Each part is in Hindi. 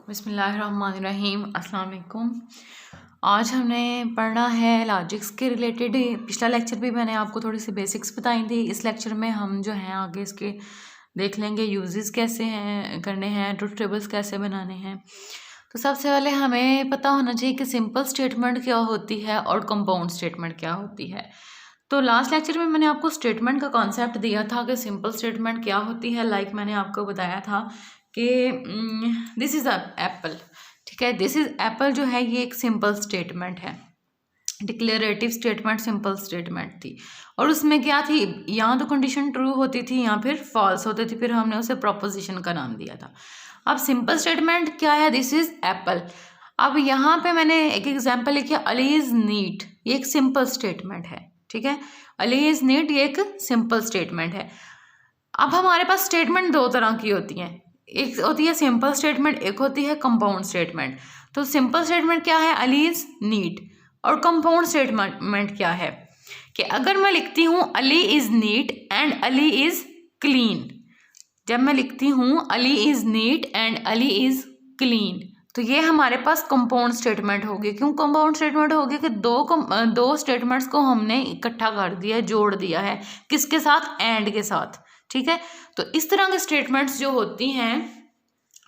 बिस्मिल्लाहिर्रहमानिर्रहीम, अस्सलाम वालेकुम। आज हमने पढ़ना है लॉजिक्स के रिलेटेड। पिछला लेक्चर भी मैंने आपको थोड़ी सी बेसिक्स बताई थी। इस लेक्चर में हम जो हैं आगे इसके देख लेंगे यूजेस कैसे हैं करने हैं, ट्रुथ टेबल्स कैसे बनाने हैं। तो सबसे पहले हमें पता होना चाहिए कि सिंपल स्टेटमेंट क्या होती है और कंपाउंड स्टेटमेंट क्या होती है। तो लास्ट लेक्चर में मैंने आपको स्टेटमेंट का कॉन्सेप्ट दिया था कि सिंपल स्टेटमेंट क्या होती है। मैंने आपको बताया था कि दिस इज़ एप्पल, ठीक है। दिस इज़ एप्पल जो है ये एक सिंपल स्टेटमेंट है, डिक्लेरेटिव स्टेटमेंट सिंपल स्टेटमेंट थी। और उसमें क्या थी, या तो कंडीशन ट्रू होती थी या फिर फॉल्स होती थी, फिर हमने उसे प्रोपोजिशन का नाम दिया था। अब सिंपल स्टेटमेंट क्या है, दिस इज़ एप्पल। अब यहाँ पे मैंने एक एग्जाम्पल लिखी, अली इज़ नीट, ये एक सिंपल स्टेटमेंट है, ठीक है। अली इज़ नीट ये एक सिंपल स्टेटमेंट है। अब हमारे पास स्टेटमेंट दो तरह की होती हैं, एक होती है सिंपल स्टेटमेंट, एक होती है कंपाउंड स्टेटमेंट। तो सिंपल स्टेटमेंट क्या है, अली इज़ नीट। और कंपाउंड स्टेटमेंट क्या है कि अगर मैं लिखती हूँ Ali is neat and Ali is clean, जब मैं लिखती हूँ Ali is neat and Ali is clean, तो ये हमारे पास कंपाउंड स्टेटमेंट होगी। क्यों कंपाउंड स्टेटमेंट होगी कि दो स्टेटमेंट्स को हमने इकट्ठा कर दिया है, जोड़ दिया है, किसके साथ, एंड के साथ, ठीक है। तो इस तरह के स्टेटमेंट्स जो होती हैं,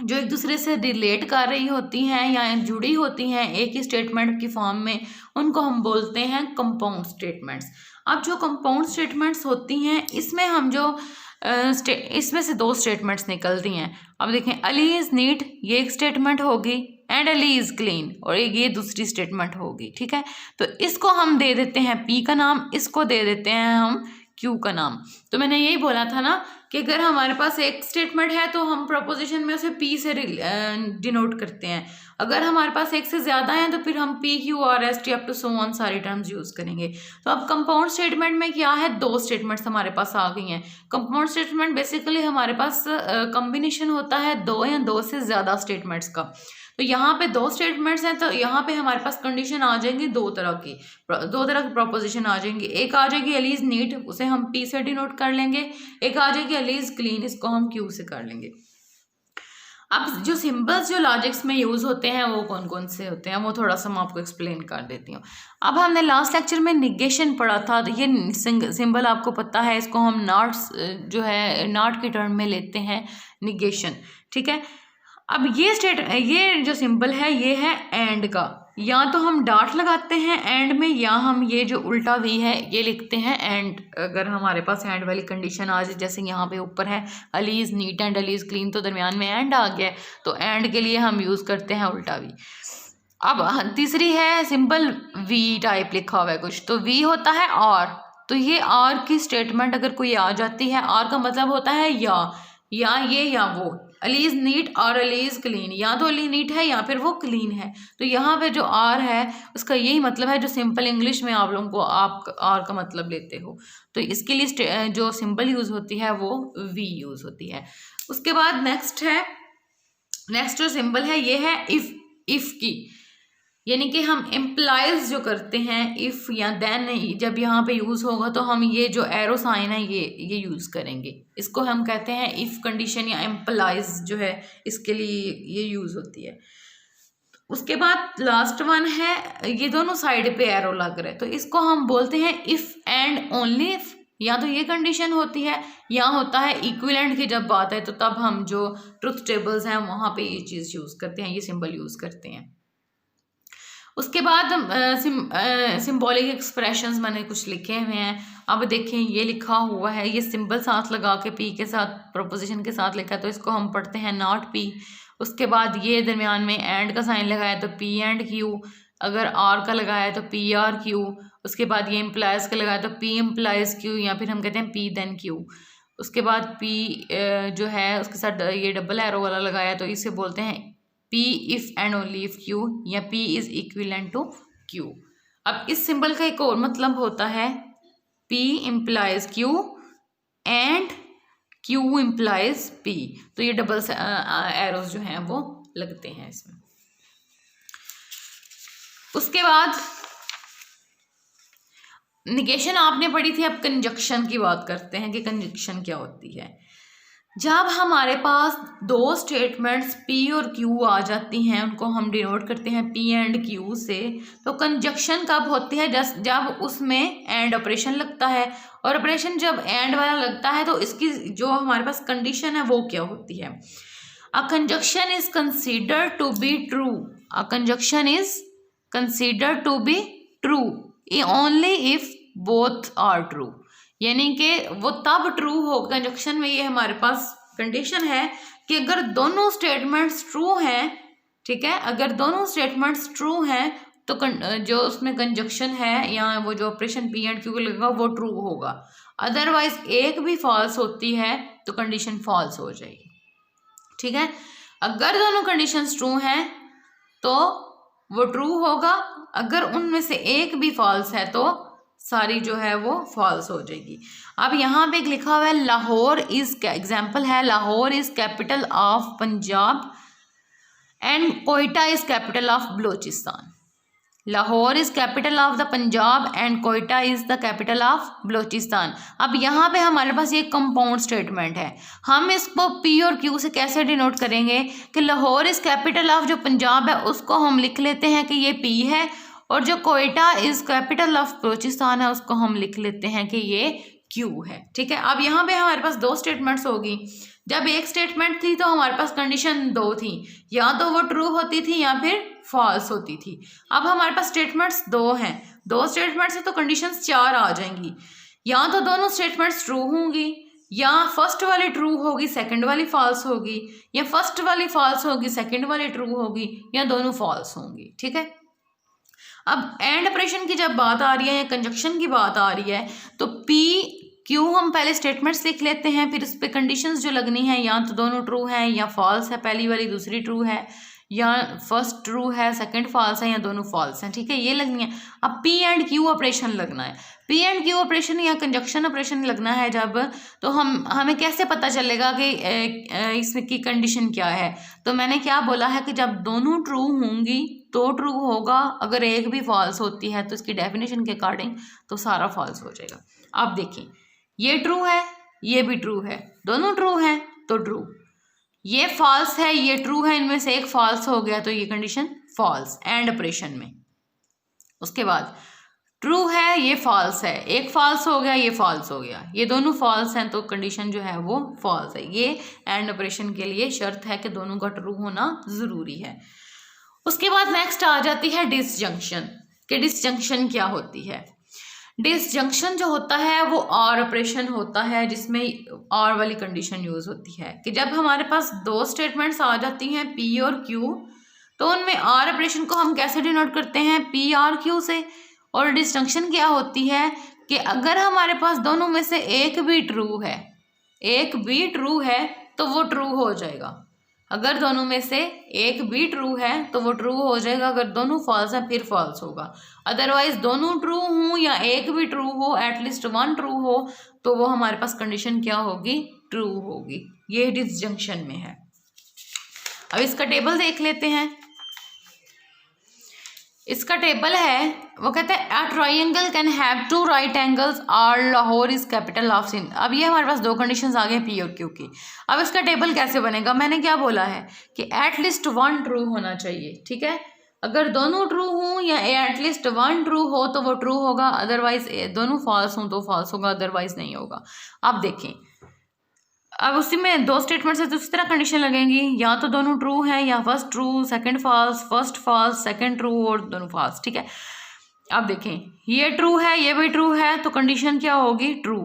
जो एक दूसरे से रिलेट कर रही होती हैं या जुड़ी होती हैं एक ही स्टेटमेंट की फॉर्म में, उनको हम बोलते हैं कंपाउंड स्टेटमेंट्स। अब जो कंपाउंड स्टेटमेंट्स होती हैं इसमें हम जो इसमें से दो स्टेटमेंट्स निकलती हैं। अब देखें, अली इज़ नीट ये एक स्टेटमेंट होगी एंड अली इज़ क्लीन, और एक ये दूसरी स्टेटमेंट होगी, ठीक है। तो इसको हम दे देते हैं पी का नाम, इसको दे देते हैं हम क्यू का नाम। तो मैंने यही बोला था ना कि अगर हमारे पास एक स्टेटमेंट है तो हम प्रपोजिशन में उसे पी से डिनोट करते हैं। अगर हमारे पास एक से ज़्यादा है तो फिर हम P Q R S T up to so on सारी टर्म्स यूज़ करेंगे। तो अब कंपाउंड स्टेटमेंट में क्या है, दो स्टेटमेंट्स हमारे पास आ गई हैं। कंपाउंड स्टेटमेंट बेसिकली हमारे पास कॉम्बिनेशन होता है दो या दो से ज़्यादा स्टेटमेंट्स का। तो यहाँ पे दो स्टेटमेंट्स हैं, तो यहाँ पे हमारे पास कंडीशन आ जाएंगी दो तरह की प्रोपोजिशन आ जाएंगी। एक आ जाएगी अली इज़ नीट, उसे हम पी से डिनोट कर लेंगे। एक आ जाएगी अली इज़ क्लीन, इसको हम क्यू से कर लेंगे। अब जो सिंबल्स जो लॉजिक्स में यूज़ होते हैं वो कौन कौन से होते हैं, वो थोड़ा सा मैं आपको एक्सप्लेन कर देती हूँ। अब हमने लास्ट लेक्चर में निगेशन पढ़ा था, तो ये सिंबल आपको पता है, इसको हम नॉट जो है नॉट के टर्म में लेते हैं, निगेशन, ठीक है। अब ये जो सिंबल है ये है एंड का, या तो हम डॉट लगाते हैं एंड में, या हम ये जो उल्टा वी है ये लिखते हैं एंड। अगर हमारे पास एंड वाली कंडीशन आ जाए, जैसे यहाँ पे ऊपर है Ali is neat and Ali is clean, तो दरमियान में एंड आ गया, तो एंड के लिए हम यूज़ करते हैं उल्टा वी। अब तीसरी है सिंपल वी टाइप लिखा हुआ है कुछ, तो वी होता है और, तो ये और की स्टेटमेंट अगर कोई आ जाती है, और का मतलब होता है या ये या वो, अली इज़ नीट और अली इज़ क्लीन, या तो अली नीट है या फिर वो क्लीन है। तो यहाँ पे जो आर है उसका यही मतलब है, जो सिंपल इंग्लिश में आप लोगों को आप आर का मतलब लेते हो। तो इसके लिए जो सिंबल यूज़ होती है वो वी यूज़ होती है। उसके बाद नेक्स्ट जो सिंबल है ये है इफ़ की, यानी कि हम एम्प्लाइज जो करते हैं इफ़ या देन, जब यहाँ पे यूज़ होगा तो हम ये जो एरो साइन है ये यूज़ करेंगे। इसको हम कहते हैं इफ़ कंडीशन या एम्प्लाइज जो है, इसके लिए ये यूज़ होती है। उसके बाद लास्ट वन है, ये दोनों साइड पे एरो लग रहे हैं, तो इसको हम बोलते हैं इफ़ एंड ओनली इफ़। या तो ये कंडीशन होती है या होता है इक्विवेलेंट की जब बात है, तो तब हम जो ट्रुथ टेबल्स हैं वहाँ पे ये चीज़ यूज़ करते हैं, ये सिंबल यूज़ करते हैं। उसके बाद सिंबॉलिक एक्सप्रेशंस मैंने कुछ लिखे हुए हैं। अब देखें ये लिखा हुआ है, ये सिंबल साथ लगा के पी के साथ प्रोपोजिशन के साथ लिखा है, तो इसको हम पढ़ते हैं नॉट पी। उसके बाद ये दरमियान में एंड का साइन लगाया तो पी एंड क्यू, अगर आर का लगाया तो पी आर क्यू। उसके बाद ये इम्प्लाइज का लगाया तो पी इम्प्लाइज क्यू, या फिर हम कहते हैं पी देन क्यू। उसके बाद पी जो है उसके साथ ये डबल एरो वाला लगाया, तो इसे बोलते हैं P if and only if Q, या P is equivalent to Q। अब इस सिंबल का एक और मतलब होता है P implies Q and Q implies P, तो ये डबल एरोज जो हैं वो लगते हैं इसमें। उसके बाद निगेशन आपने पढ़ी थी, अब कंजक्शन की बात करते हैं कि कंजक्शन क्या होती है। जब हमारे पास दो स्टेटमेंट्स P और Q आ जाती हैं, उनको हम डिनोट करते हैं P एंड Q से, तो कंजक्शन कब होती है? जब उसमें एंड ऑपरेशन लगता है, और ऑपरेशन जब एंड वाला लगता है तो इसकी जो हमारे पास कंडीशन है वो क्या होती है? A conjunction is considered to be true, a conjunction is considered to be true only if both are true, यानी कि वो तब ट्रू हो कंजक्शन में, ये हमारे पास कंडीशन है कि अगर दोनों स्टेटमेंट्स ट्रू हैं, ठीक है, अगर दोनों स्टेटमेंट्स ट्रू हैं तो जो उसमें कंजक्शन है या वो जो ऑपरेशन P एंड Q लगेगा वो ट्रू होगा। अदरवाइज एक भी फॉल्स होती है तो कंडीशन फॉल्स हो जाएगी, ठीक है। अगर दोनों कंडीशंस ट्रू हैं तो वो ट्रू होगा, अगर उनमें से एक भी फॉल्स है तो सारी जो है वो फॉल्स हो जाएगी। अब यहाँ पे एक लिखा हुआ है लाहौर इज, एग्जाम्पल है Lahore is capital of Punjab and Quetta is capital of Balochistan. Lahore is capital of the Punjab and Quetta is the capital of Balochistan. अब यहाँ पे हमारे पास ये कंपाउंड स्टेटमेंट है, हम इसको P और Q से कैसे डिनोट करेंगे कि लाहौर इज कैपिटल ऑफ जो पंजाब है उसको हम लिख लेते हैं कि ये P है, और जो Quetta is capital of Balochistan है उसको हम लिख लेते हैं कि ये Q है, ठीक है। अब यहाँ पे हमारे पास दो स्टेटमेंट्स होगी, जब एक स्टेटमेंट थी तो हमारे पास कंडीशन दो थी, या तो वो ट्रू होती थी या फिर फॉल्स होती थी। अब हमारे पास स्टेटमेंट्स दो हैं, दो स्टेटमेंट्स है तो कंडीशंस चार आ जाएंगी, या तो दोनों स्टेटमेंट्स ट्रू होंगी, या फर्स्ट वाली ट्रू होगी सेकंड वाली फॉल्स होगी, या फर्स्ट वाली फॉल्स होगी सेकंड वाली ट्रू होगी, या दोनों फॉल्स होंगी, ठीक है। अब एंड ऑपरेशन की जब बात आ रही है या कंजक्शन की बात आ रही है तो P Q हम पहले स्टेटमेंट्स लिख लेते हैं, फिर उस पर कंडीशंस जो लगनी है या तो दोनों ट्रू हैं या फॉल्स है, पहली वाली दूसरी ट्रू है, या फर्स्ट ट्रू है सेकंड फॉल्स है, या दोनों फॉल्स हैं, ठीक है, ये लगनी है। अब P एंड Q ऑपरेशन लगना है, P एंड Q ऑपरेशन या कंजक्शन ऑपरेशन लगना है जब, तो हमें कैसे पता चलेगा कि इसमें की कंडीशन क्या है? तो मैंने क्या बोला है कि जब दोनों ट्रू होंगी तो ट्रू होगा, अगर एक भी फॉल्स होती है तो इसकी डेफिनेशन के अकॉर्डिंग तो सारा फॉल्स हो जाएगा। अब देखिए, ये ट्रू है ये भी ट्रू है, दोनों ट्रू हैं तो ट्रू, ये फॉल्स है ये ट्रू है, इनमें से एक फॉल्स हो गया तो ये कंडीशन फॉल्स एंड ऑपरेशन में। उसके बाद ट्रू है ये फॉल्स है, एक फॉल्स हो गया ये फॉल्स हो गया, ये दोनों फॉल्स हैं तो कंडीशन जो है वो फॉल्स है। ये एंड ऑपरेशन के लिए शर्त है कि दोनों का ट्रू होना ज़रूरी है। उसके बाद नेक्स्ट आ जाती है डिसजंक्शन, कि डिसजंक्शन क्या होती है? डिसजंक्शन जो होता है वो और ऑपरेशन होता है जिसमें और वाली कंडीशन यूज होती है, कि जब हमारे पास दो स्टेटमेंट्स आ जाती हैं P और Q, तो उनमें और ऑपरेशन को हम कैसे डिनोट करते हैं? P और Q से। और डिसजंक्शन क्या होती है कि अगर हमारे पास दोनों में से एक भी ट्रू है, एक भी ट्रू है तो वो ट्रू हो जाएगा, अगर दोनों में से एक भी ट्रू है तो वो ट्रू हो जाएगा, अगर दोनों फॉल्स है फिर फॉल्स होगा। अदरवाइज दोनों ट्रू हों या एक भी ट्रू हो, एटलीस्ट वन ट्रू हो, तो वो हमारे पास कंडीशन क्या होगी? ट्रू होगी। ये डिसजंक्शन में है। अब इसका टेबल देख लेते हैं। इसका टेबल है, वो कहते हैं a triangle can have two right angles और Lahore is capital of Sindh. अब ये हमारे पास दो कंडीशंस आ गए P और Q की। अब इसका टेबल कैसे बनेगा? मैंने क्या बोला है कि एटलीस्ट वन ट्रू होना चाहिए, ठीक है। अगर दोनों ट्रू हों या एटलीस्ट वन ट्रू हो तो वो ट्रू होगा, अदरवाइज दोनों फॉल्स हों तो फॉल्स होगा, अदरवाइज नहीं होगा। अब देखें, अब उसी में दो स्टेटमेंट्स है तो उसी तरह कंडीशन लगेंगी, या तो दोनों ट्रू हैं या first true second false, first false second true और दोनों फॉल्स, ठीक है। अब देखें, ये ट्रू है ये भी ट्रू है तो कंडीशन क्या होगी? ट्रू।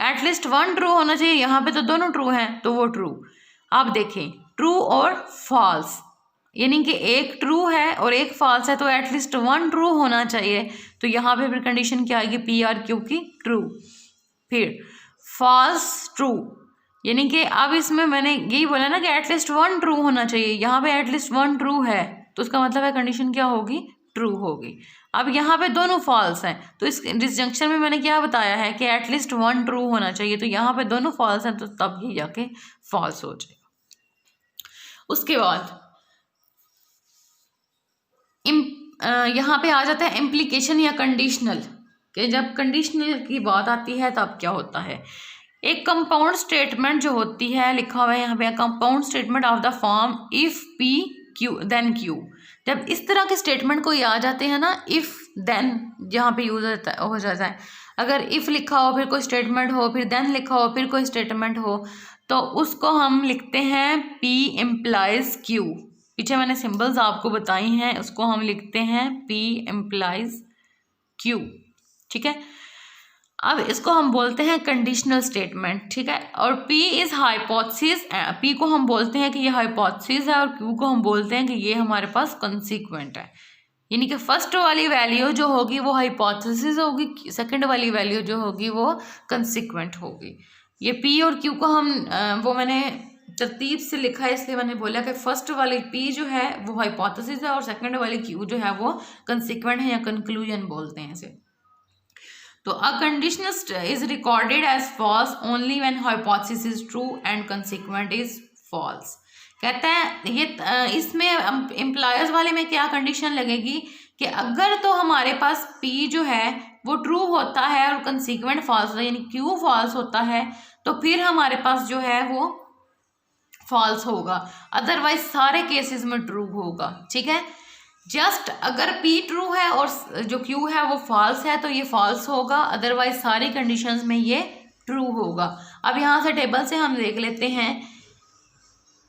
एटलीस्ट वन ट्रू होना चाहिए, यहाँ पे तो दोनों ट्रू हैं तो वो ट्रू। अब देखें, ट्रू और फॉल्स, यानी कि एक ट्रू है और एक फॉल्स है तो एटलीस्ट वन ट्रू होना चाहिए, तो यहाँ पे फिर कंडीशन क्या आएगी? P और Q की ट्रू। फिर फॉल्स ट्रू, यानी कि अब इसमें मैंने यही बोला ना कि एटलीस्ट वन ट्रू होना चाहिए, यहाँ पे एटलीस्ट वन ट्रू है तो उसका मतलब है कंडीशन क्या होगी? ट्रू होगी। अब यहाँ पे दोनों फॉल्स हैं तो इस डिसजंक्शन में मैंने क्या बताया है कि एटलीस्ट वन ट्रू होना चाहिए, तो यहाँ पे दोनों फॉल्स हैं तो तब ये जाके फॉल्स हो जाएगा। उसके बाद यहाँ पे आ जाता है इम्प्लीकेशन या कंडीशनल, कि जब कंडीशनल की बात आती है तब क्या होता है। एक कंपाउंड स्टेटमेंट जो होती है, लिखा हुआ है यहाँ पे, compound statement of the form if P Q then Q. जब इस तरह के स्टेटमेंट कोई आ जाते हैं ना, इफ देन जहाँ पे यूज हो जाता है, अगर इफ लिखा हो फिर कोई स्टेटमेंट हो, फिर देन लिखा हो फिर कोई स्टेटमेंट हो, तो उसको हम लिखते हैं पी इम्प्लाइज क्यू। पीछे मैंने सिंबल्स आपको बताई हैं, उसको हम लिखते हैं पी इम्प्लाइज क्यू। ठीक है, अब इसको हम बोलते हैं कंडीशनल स्टेटमेंट। ठीक है, और P इज हाइपोथेसिस, P को हम बोलते हैं कि ये हाइपोथेसिस है, और Q को हम बोलते हैं कि ये हमारे पास कंसीक्वेंट है। यानी कि फर्स्ट वाली वैल्यू जो होगी वो हाइपोथेसिस होगी, सेकंड वाली वैल्यू जो होगी वो कंसीक्वेंट होगी। ये P और Q को हम वो मैंने तरतीब से लिखा है, इसलिए मैंने बोला कि फर्स्ट वाली P जो है वो हाइपोथेसिस है और सेकंड वाली Q जो है वो कंसीक्वेंट है या कंक्लूजन बोलते हैं इसे। तो a conditional is recorded as false only when hypothesis is true and consequent is false. कहता है ये इसमें एम्प्लॉयर्स वाले में क्या कंडीशन लगेगी कि अगर तो हमारे पास P जो है वो ट्रू होता है और कंसीक्वेंट फॉल्स होता है, यानी Q फॉल्स होता है, तो फिर हमारे पास जो है वो फॉल्स होगा, अदरवाइज सारे केसेस में ट्रू होगा। ठीक है, जस्ट अगर P ट्रू है और जो Q है वो फॉल्स है तो ये फॉल्स होगा, अदरवाइज सारी कंडीशंस में ये ट्रू होगा। अब यहाँ से टेबल से हम देख लेते हैं,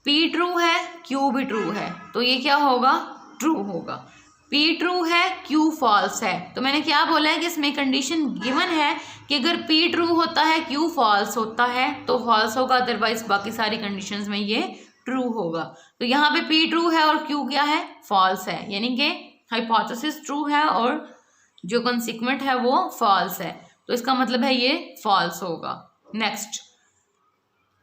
P ट्रू है Q भी ट्रू है, तो ये क्या होगा, ट्रू होगा। P ट्रू है Q फॉल्स है, तो मैंने क्या बोला है कि इसमें कंडीशन गिवन है कि अगर P ट्रू होता है Q फॉल्स होता है तो फॉल्स होगा, अदरवाइज बाकी सारी कंडीशंस में ये ट्रू होगा। तो यहाँ पे P ट्रू है और Q क्या है, फॉल्स है, यानी कि हाइपोथेसिस ट्रू है और जो कंसीक्वेंट है वो फॉल्स है, तो इसका मतलब है ये फॉल्स होगा। नेक्स्ट,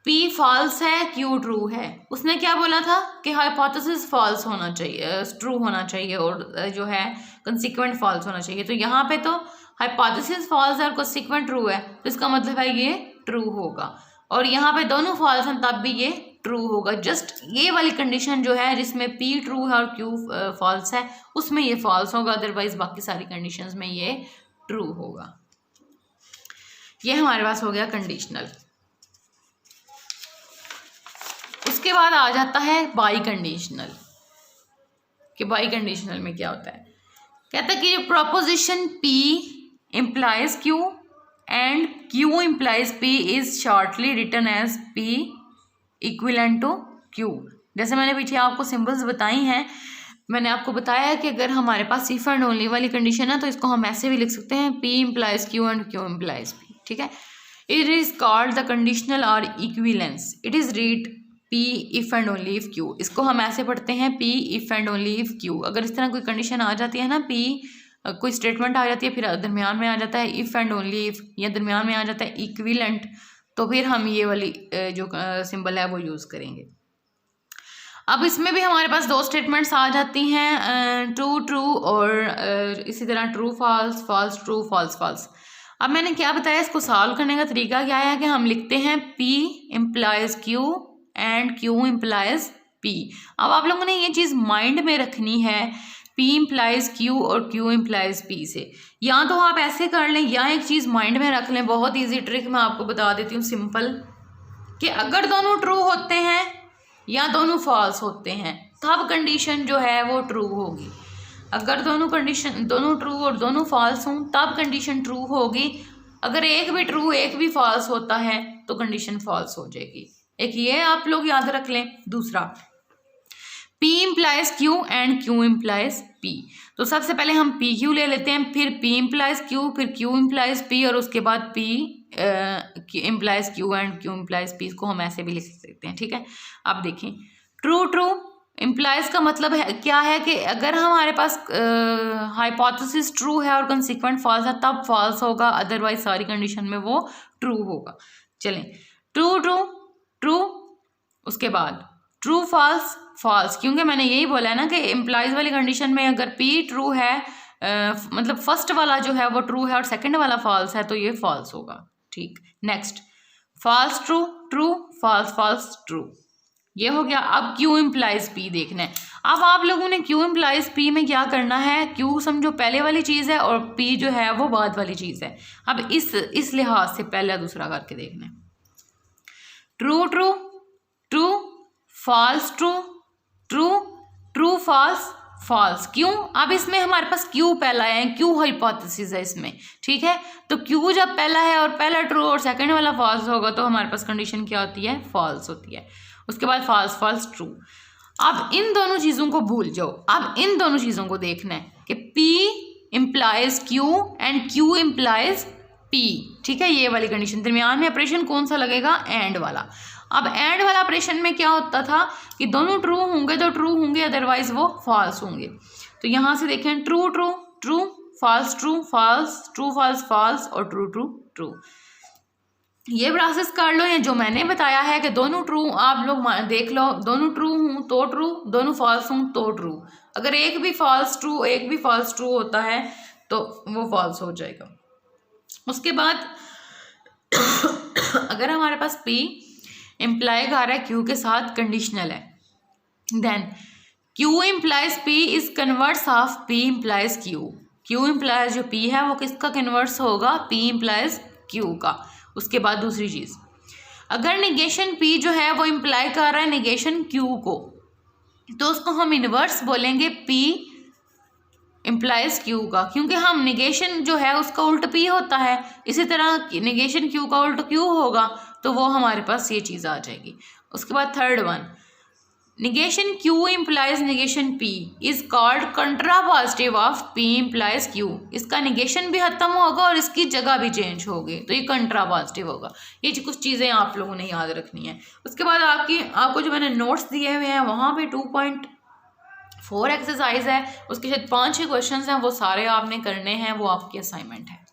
P फॉल्स है Q ट्रू है। उसने क्या बोला था कि हाइपोथेसिस फॉल्स होना चाहिए, ट्रू होना चाहिए, और जो है कंसीक्वेंट फॉल्स होना चाहिए। तो यहाँ पे तो हाइपोथेसिस फॉल्स है और कंसीक्वेंट ट्रू है, तो इसका मतलब है ये ट्रू होगा, और यहाँ पे दोनों फॉल्स हैं तब भी ये ट्रू होगा। जस्ट ये वाली कंडीशन जो है जिसमें P ट्रू है और Q फॉल्स है उसमें ये फॉल्स होगा, अदरवाइज बाकी सारी कंडीशंस में ये ट्रू होगा। ये हमारे पास हो गया कंडीशनल। उसके बाद आ जाता है बाई कंडीशनल, कि बाई कंडीशनल में क्या होता है। कहता है कि proposition P implies Q and Q implies P is shortly written as P equivalent to Q। जैसे मैंने पीछे आपको सिंबल्स बताई हैं, मैंने आपको बताया है कि अगर हमारे पास इफ एंड ओनली वाली कंडीशन है तो इसको हम ऐसे भी लिख सकते हैं, P implies Q and Q implies P। ठीक है, it is called the conditional और equivalence. It is read P if and only if Q। इसको हम ऐसे पढ़ते हैं P if and only if Q। अगर इस तरह कोई कंडीशन आ जाती है ना, P कोई स्टेटमेंट आ जाती है, फिर दरमियान में आ जाता है इफ एंड ओनली इफ, या दरमियान में आ जाता है इक्विलेंट, तो फिर हम ये वाली जो सिंबल है वो यूज़ करेंगे। अब इसमें भी हमारे पास दो स्टेटमेंट्स आ जाती हैं, ट्रू ट्रू और इसी तरह true false, false true, false false. अब मैंने क्या बताया, इसको सॉल्व करने का तरीका क्या है कि हम लिखते हैं P implies Q and Q implies P। अब आप लोगों ने ये चीज़ माइंड में रखनी है, P इम्प्लाइज Q और Q इम्प्लाइज P से। या तो आप ऐसे कर लें या एक चीज़ माइंड में रख लें, बहुत इजी ट्रिक मैं आपको बता देती हूँ सिंपल, कि अगर दोनों ट्रू होते हैं या दोनों फॉल्स होते हैं तब कंडीशन जो है वो ट्रू होगी। अगर दोनों ट्रू और दोनों फॉल्स हों तब कंडीशन ट्रू होगी। अगर एक भी ट्रू एक भी फॉल्स होता है तो कंडीशन फॉल्स हो जाएगी। एक ये आप लोग याद रख लें। दूसरा, P implies Q and Q implies P। तो सबसे पहले हम PQ ले लेते हैं, फिर P इम्प्लाइज Q, फिर Q इम्प्लाइज P, और उसके बाद P implies Q and Q implies P। इसको हम ऐसे भी लिख सकते हैं। ठीक है, अब देखें, ट्रू ट्रू इम्प्लाइज का मतलब है क्या है कि अगर हमारे पास हाइपोथेसिस ट्रू है और कंसीक्वेंट फॉल्स है तब फॉल्स होगा, अदरवाइज सारी कंडीशन में वो ट्रू होगा। चलें, ट्रू ट्रू ट्रू, उसके बाद ट्रू फॉल्स फॉल्स, क्योंकि मैंने यही बोला है ना कि इम्प्लाइज वाली कंडीशन में अगर P ट्रू है मतलब फर्स्ट वाला जो है वो ट्रू है और सेकंड वाला फॉल्स है तो ये फॉल्स होगा। ठीक, next, false true true, false false true, ये हो गया। अब Q इम्प्लाइज P देखना है। अब आप लोगों ने Q इम्प्लाइज P में क्या करना है, Q समझो पहले वाली चीज़ है और P जो है वो बाद वाली चीज़ है। अब इस लिहाज से पहला दूसरा करके देखना है। True true true, false true true, true false false. क्यों? अब इसमें हमारे पास क्यू पहला है, क्यू हाइपोथेसिस है इसमें, ठीक है। तो क्यू जब पहला है और पहला ट्रू और सेकंड वाला फॉल्स होगा तो हमारे पास कंडीशन क्या होती है? फॉल्स होती है। उसके बाद फॉल्स फॉल्स ट्रू। अब इन दोनों चीज़ों को भूल जाओ, अब इन दोनों चीज़ों को देखना है कि P implies Q and Q implies P, ठीक है। ये वाली कंडीशन, दरमियान में ऑपरेशन कौन सा लगेगा? एंड वाला। अब एंड वाला ऑपरेशन में क्या होता था कि दोनों ट्रू होंगे तो ट्रू होंगे, अदरवाइज वो फॉल्स होंगे। तो यहाँ से देखें, true true true, false true false, true false false और ट्रू ट्रू ट्रू। ये प्रोसेस कर लो। ये जो मैंने बताया है कि दोनों ट्रू, आप लोग देख लो, दोनों ट्रू हूँ तो ट्रू, दोनों फॉल्स हूँ तो ट्रू। अगर एक भी फॉल्स ट्रू एक भी फॉल्स ट्रू होता है तो वो फॉल्स हो जाएगा। उसके बाद अगर हमारे पास P इम्प्लाई आ रहा है Q के साथ, कंडीशनल है, then Q implies P is converse of P implies Q। Q implies जो P है वो किसका कन्वर्स होगा? P इम्प्लाइज Q का। उसके बाद दूसरी चीज़, अगर निगेशन P जो है वो इम्प्लाई कर रहा है निगेशन Q को, तो उसको हम इन्वर्स बोलेंगे P इम्प्लाइज Q का, क्योंकि हम निगेशन जो है उसका उल्ट P होता है। इसी तरह निगेशन Q का उल्ट Q होगा, तो वो हमारे पास ये चीज़ आ जाएगी। उसके बाद third one, negation Q implies negation P is called कंट्रा positive of P implies Q। इसका निगेशन भी खत्म होगा और इसकी जगह भी चेंज होगी, तो ये कंट्रा पॉजिटिव होगा। ये कुछ चीज़ें आप लोगों ने याद रखनी है। उसके बाद आपको जो मैंने नोट्स दिए हुए हैं वहाँ पे 2.4 एक्सरसाइज है, उसके शायद 5-6 क्वेश्चन हैं, वो सारे आपने करने हैं, वो आपकी असाइनमेंट है।